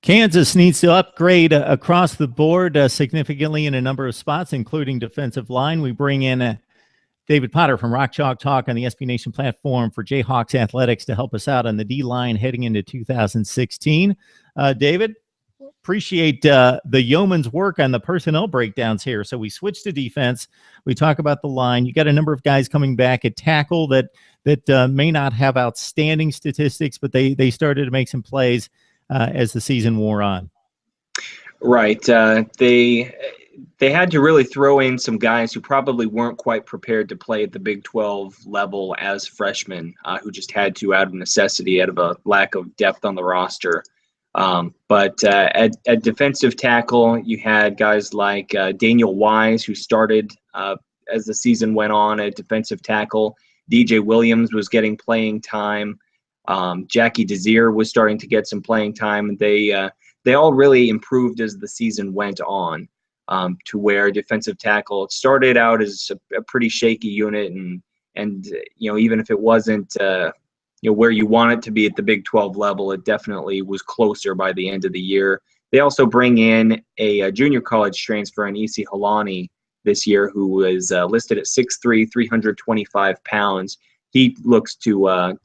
Kansas needs to upgrade across the board significantly in a number of spots, including defensive line. We bring in David Potter from Rock Chalk Talk on the SB Nation platform for Jayhawks Athletics to help us out on the D-line heading into 2016. David, appreciate the yeoman's work on the personnel breakdowns here. So we switch to defense. We talk about the line. You got a number of guys coming back at tackle that may not have outstanding statistics, but they started to make some plays as the season wore on. Right. They had to really throw in some guys who probably weren't quite prepared to play at the Big 12 level as freshmen, who just had to out of necessity, out of a lack of depth on the roster. But at defensive tackle, you had guys like Daniel Wise, who started as the season went on at defensive tackle. DJ Williams was getting playing time. Jackie Desir was starting to get some playing time. They all really improved as the season went on, to where defensive tackle started out as a pretty shaky unit, and even if it wasn't where you want it to be at the Big 12 level, it definitely was closer by the end of the year. They also bring in a junior college transfer in Isi Halani this year, who was listed at 6'3", 325 pounds. He looks to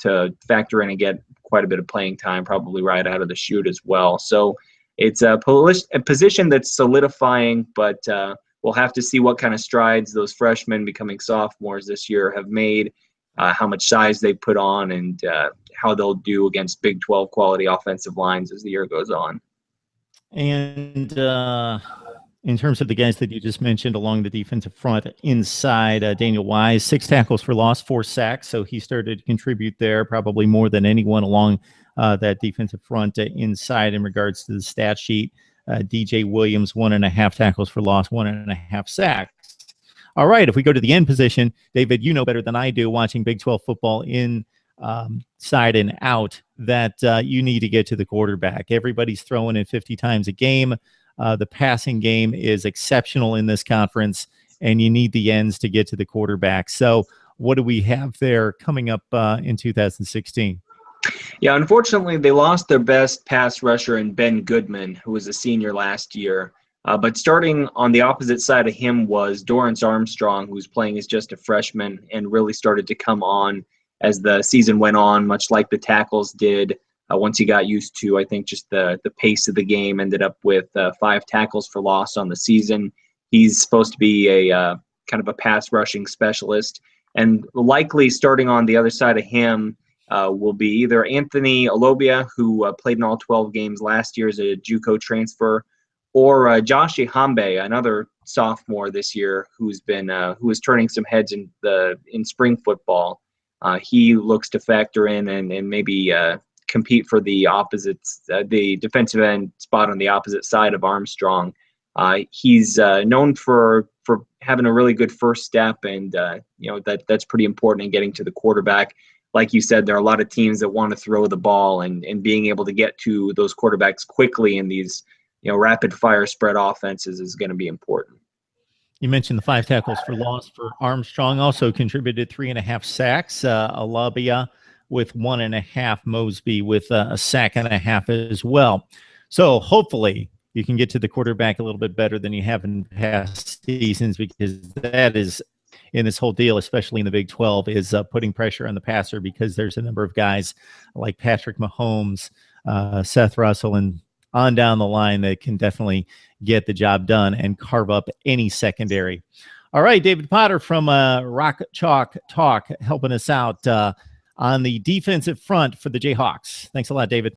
factor in and get quite a bit of playing time, probably right out of the chute as well. So it's a position that's solidifying, but we'll have to see what kind of strides those freshmen becoming sophomores this year have made, how much size they put on, and how they'll do against Big 12 quality offensive lines as the year goes on. And in terms of the guys that you just mentioned along the defensive front inside, Daniel Wise, 6 tackles for loss, 4 sacks. So he started to contribute there probably more than anyone along that defensive front inside in regards to the stat sheet. DJ Williams, 1.5 tackles for loss, 1.5 sacks. All right, if we go to the end position, David, you know better than I do watching Big 12 football inside and out that you need to get to the quarterback. Everybody's throwing it 50 times a game. The passing game is exceptional in this conference, and you need the ends to get to the quarterback. So what do we have there coming up in 2016? Yeah, unfortunately, they lost their best pass rusher in Ben Goodman, who was a senior last year. But starting on the opposite side of him was Dorance Armstrong, who was playing as just a freshman and really started to come on as the season went on, much like the tackles did. Once he got used to, I think, just the pace of the game, ended up with 5 tackles for loss on the season. He's supposed to be a kind of a pass rushing specialist, and likely starting on the other side of him will be either Anthony Alobia, who played in all 12 games last year as a JUCO transfer, or Josh Ihambe, another sophomore this year who is turning some heads in spring football. He looks to factor in and maybe compete for the defensive end spot on the opposite side of Armstrong. He's known for having a really good first step, and that's pretty important in getting to the quarterback. Like you said, there are a lot of teams that want to throw the ball, and being able to get to those quarterbacks quickly in these rapid fire spread offenses is going to be important. You mentioned the 5 tackles for loss for Armstrong, also contributed 3.5 sacks. Alabia with 1.5, Mosby with a sack and a half as well. So hopefully you can get to the quarterback a little bit better than you have in past seasons, because that is in this whole deal, especially in the Big 12, is putting pressure on the passer, because there's a number of guys like Patrick Mahomes, Seth Russell, and on down the line that can definitely get the job done and carve up any secondary. All right, David Potter from Rock Chalk Talk helping us out on the defensive front for the Jayhawks. Thanks a lot, David.